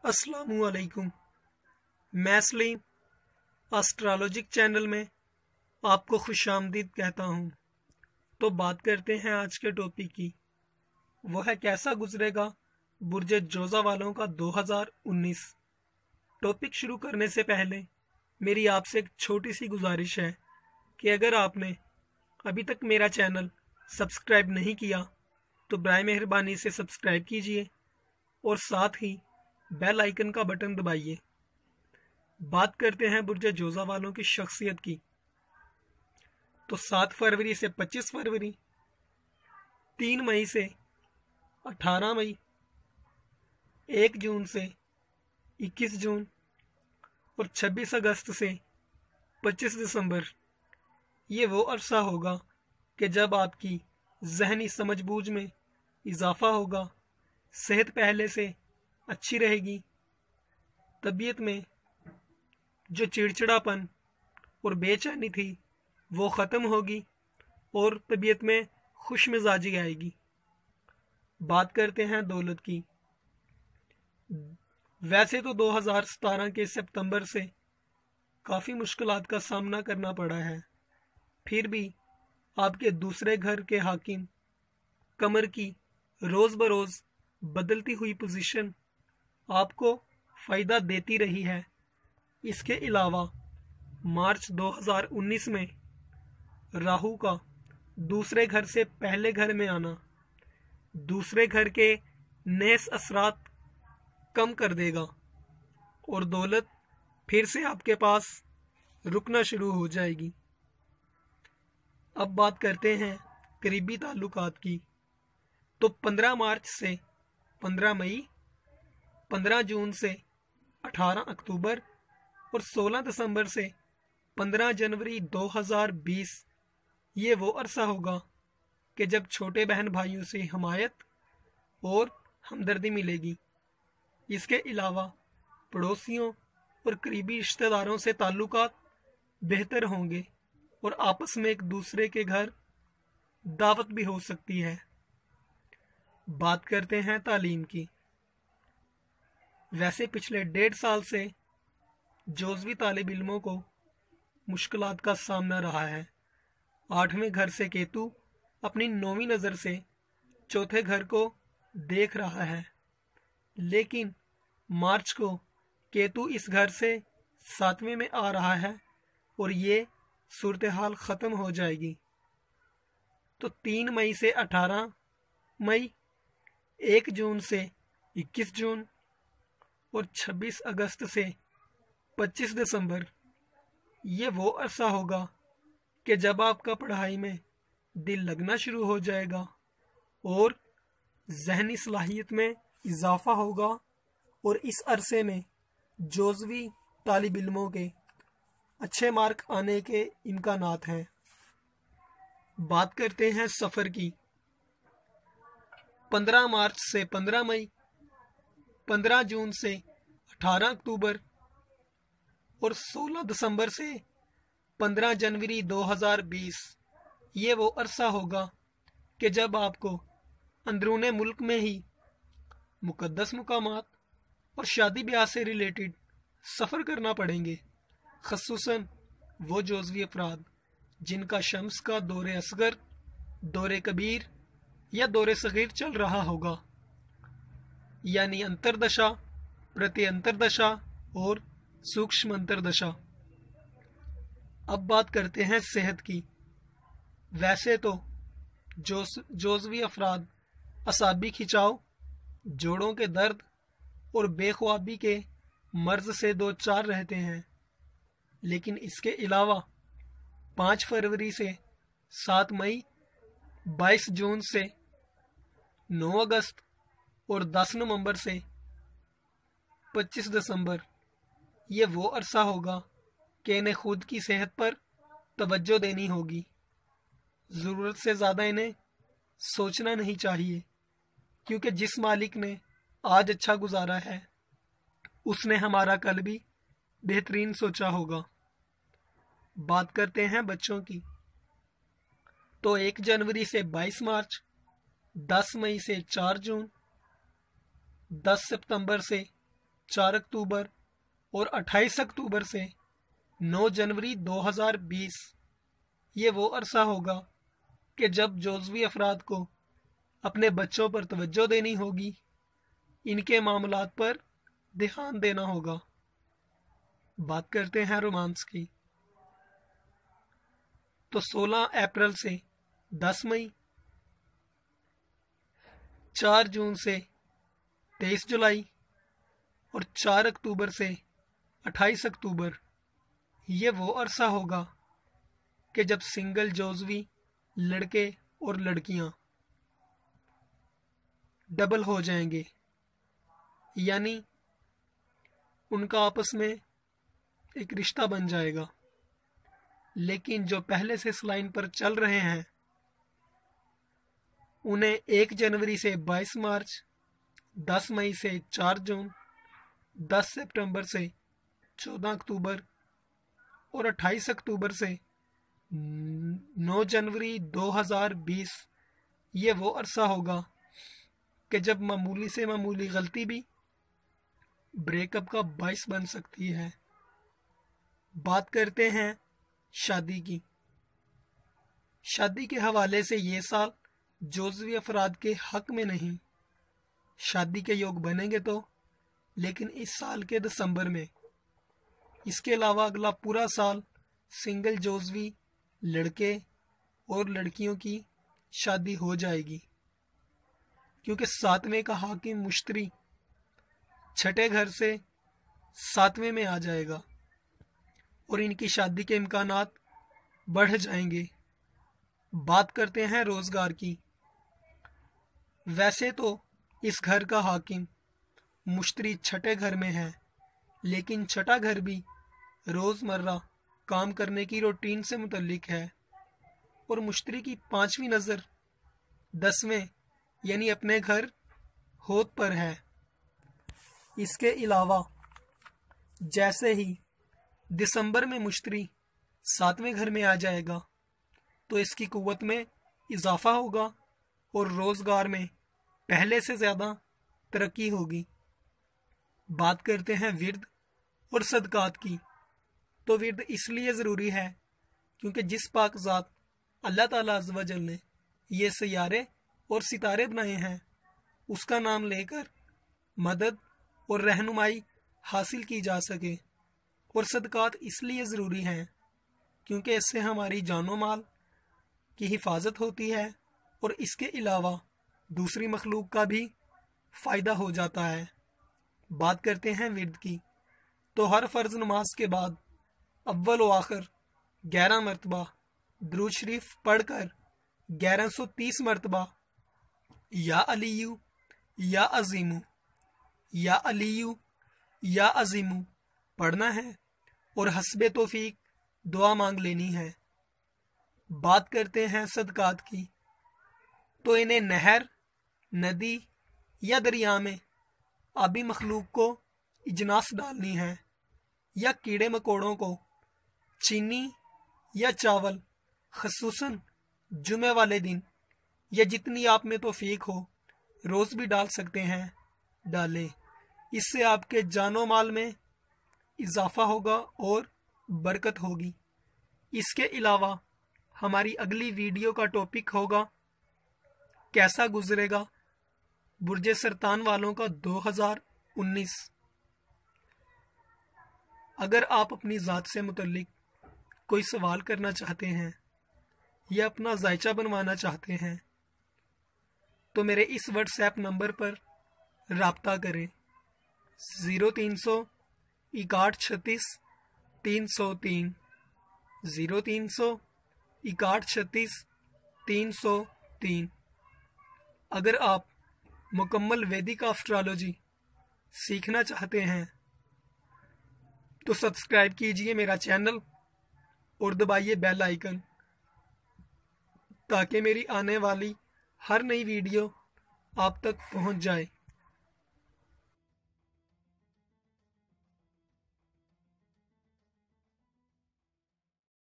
अस्सलामुअलैकुम। मैं Salim astrologic channel में आपको खुशामदीद कहता हूँ। तो बात करते हैं आज के टॉपिक की। वो है कैसा गुजरेगा बुर्ज जोज़ा वालों का 2019। टॉपिक शुरू करने से पहले मेरी आपसे एक छोटी सी गुजारिश है कि अगर आपने अभी तक मेरा चैनल सब्सक्राइब नहीं किया तो बराए मेहरबानी से सब्सक्राइब कीजिए और साथ ही बेल आइकन का बटन दबाइए। बात करते हैं बुर्ज जोज़ा वालों की शख्सियत की। तो 7 फरवरी से 25 फरवरी, 3 मई से 18 मई, 1 जून से 21 जून और 26 अगस्त से 25 दिसंबर, ये वो अरसा होगा कि जब आपकी जहनी समझबूझ में इजाफा होगा, सेहत पहले से अच्छी रहेगी, तबीयत में जो चिड़चिड़ापन और बेचैनी थी वो ख़त्म होगी और तबीयत में खुश मिजाजी आएगी। बात करते हैं दौलत की। वैसे तो 2017 के सितंबर से काफ़ी मुश्किलात का सामना करना पड़ा है, फिर भी आपके दूसरे घर के हाकिम कमर की रोज़ बरोज़ बदलती हुई पोजीशन आपको फ़ायदा देती रही है। इसके अलावा मार्च 2019 में राहु का दूसरे घर से पहले घर में आना दूसरे घर के नेस असरात कम कर देगा और दौलत फिर से आपके पास रुकना शुरू हो जाएगी। अब बात करते हैं करीबी ताल्लुकात की। तो 15 मार्च से 15 मई, 15 जून से 18 अक्टूबर और 16 दिसंबर से 15 जनवरी 2020, ये वो अरसा होगा कि जब छोटे बहन भाइयों से हमायत और हमदर्दी मिलेगी। इसके अलावा पड़ोसियों और करीबी रिश्तेदारों से ताल्लुकात बेहतर होंगे और आपस में एक दूसरे के घर दावत भी हो सकती है। बात करते हैं तालीम की। वैसे पिछले 1.5 साल से जोज़वी तालिब इल्मों को मुश्किलात का सामना रहा है। 8वें घर से केतु अपनी 9वीं नज़र से चौथे घर को देख रहा है, लेकिन मार्च को केतु इस घर से 7वें में आ रहा है और ये सूरत हाल ख़त्म हो जाएगी। तो 3 मई से 18 मई, 1 जून से 21 जून और 26 अगस्त से 25 दिसंबर, ये वो अरसा होगा कि जब आपका पढ़ाई में दिल लगना शुरू हो जाएगा और जहनी सलाहियत में इजाफा होगा और इस अरसे में जोज़वी तालिब इल्मों के अच्छे मार्क आने के इम्कानात हैं। बात करते हैं सफ़र की। 15 मार्च से 15 मई, 15 जून से 18 अक्टूबर और 16 दिसंबर से 15 जनवरी 2020, ये वो अरसा होगा कि जब आपको अंदरूने मुल्क में ही मुकद्दस मुकामात और शादी ब्याह से रिलेटेड सफ़र करना पड़ेंगे, ख़ुसूसन वो जोज़वी अफराद जिनका शम्स का दौरे असगर, दौरे कबीर या दौरे सगीर चल रहा होगा, यानी अंतरदशा, प्रति अंतरदशा और सूक्ष्म अंतरदशा। अब बात करते हैं सेहत की। वैसे तो जोज़वी अफराद असाबी खिंचाव, जोड़ों के दर्द और बेख्वाबी के मर्ज से दो चार रहते हैं, लेकिन इसके अलावा 5 फरवरी से 7 मई, 22 जून से 9 अगस्त और 10 नवंबर से 25 दिसंबर, ये वो अरसा होगा कि इन्हें खुद की सेहत पर तवज्जो देनी होगी। ज़रूरत से ज़्यादा इन्हें सोचना नहीं चाहिए, क्योंकि जिस मालिक ने आज अच्छा गुजारा है उसने हमारा कल भी बेहतरीन सोचा होगा। बात करते हैं बच्चों की। तो 1 जनवरी से 22 मार्च, 10 मई से 4 जून, 10 सितंबर से 4 अक्टूबर और 28 अक्टूबर से 9 जनवरी 2020 ये वो अरसा होगा कि जब जोज़वी अफराद को अपने बच्चों पर तवज्जो देनी होगी, इनके मामलात पर ध्यान देना होगा। बात करते हैं रोमांस की। तो 16 अप्रैल से 10 मई, 4 जून से 23 जुलाई और 4 अक्टूबर से 28 अक्टूबर ये वो अरसा होगा कि जब सिंगल जोज़वी लड़के और लड़कियां डबल हो जाएंगे, यानी उनका आपस में एक रिश्ता बन जाएगा। लेकिन जो पहले से इस लाइन पर चल रहे हैं उन्हें 1 जनवरी से 22 मार्च, 10 मई से 4 जून, 10 सितंबर से 14 अक्टूबर और 28 अक्टूबर से 9 जनवरी 2020 ये वो अरसा होगा कि जब मामूली से मामूली गलती भी ब्रेकअप का बाइस बन सकती है। बात करते हैं शादी की। शादी के हवाले से ये साल जोज़वी अफराद के हक में नहीं, शादी के योग बनेंगे तो, लेकिन इस साल के दिसंबर में। इसके अलावा अगला पूरा साल सिंगल जोज़वी लड़के और लड़कियों की शादी हो जाएगी, क्योंकि 7वें का हाकिम मुश्तरी छठे घर से 7वें में आ जाएगा और इनकी शादी के इम्कानात बढ़ जाएंगे। बात करते हैं रोजगार की। वैसे तो इस घर का हाकिम मुश्तरी छठे घर में है, लेकिन छठा घर भी रोजमर्रा काम करने की रूटीन से मुतल्लिक है और मुश्तरी की 5वीं नज़र 10वें यानी अपने घर होद पर है। इसके अलावा जैसे ही दिसंबर में मुश्तरी 7वें घर में आ जाएगा तो इसकी कुव्वत में इजाफा होगा और रोजगार में पहले से ज़्यादा तरक्की होगी। बात करते हैं विर्द और सदकात की। तो विर्द इसलिए ज़रूरी है क्योंकि जिस पाक ज़ात अल्लाह ताला अज़्ज़ व जल ने ये सैयारे और सितारे बनाए हैं उसका नाम लेकर मदद और रहनुमाई हासिल की जा सके। और सदकात इसलिए ज़रूरी हैं क्योंकि इससे हमारी जानो माल की हिफाजत होती है और इसके अलावा दूसरी मखलूक का भी फ़ायदा हो जाता है। बात करते हैं विर्द की। तो हर फ़र्ज़ नमाज के बाद अव्वल व आखिर 11 मरतबा दुरूद शरीफ पढ़कर 1130 मरतबा या अलीयू या अजीमू, या अलीयू या अजीमू पढ़ना है और हस्बे तौफीक दुआ मांग लेनी है। बात करते हैं सदकात की। तो इन्हें नहर, नदी या दरिया में आबी मखलूक को इजनास डालनी है या कीड़े मकोड़ों को चीनी या चावल खसूसन जुमे वाले दिन या जितनी आप में तौफीक हो रोज़ भी डाल सकते हैं, डालें। इससे आपके जानो माल में इजाफा होगा और बरकत होगी। इसके अलावा हमारी अगली वीडियो का टॉपिक होगा कैसा गुजरेगा बुर्जे सरतान वालों का 2019। अगर आप अपनी ज़ात से मुतल्लिक कोई सवाल करना चाहते हैं या अपना जायचा बनवाना चाहते हैं तो मेरे इस व्हाट्सएप नंबर पर राब्ता करें 0300 6136 303 0300 6136 303। अगर आप मुकम्मल वैदिक एस्ट्रोलॉजी सीखना चाहते हैं तो सब्सक्राइब कीजिए मेरा चैनल और दबाइए बेल आइकन ताकि मेरी आने वाली हर नई वीडियो आप तक पहुंच जाए।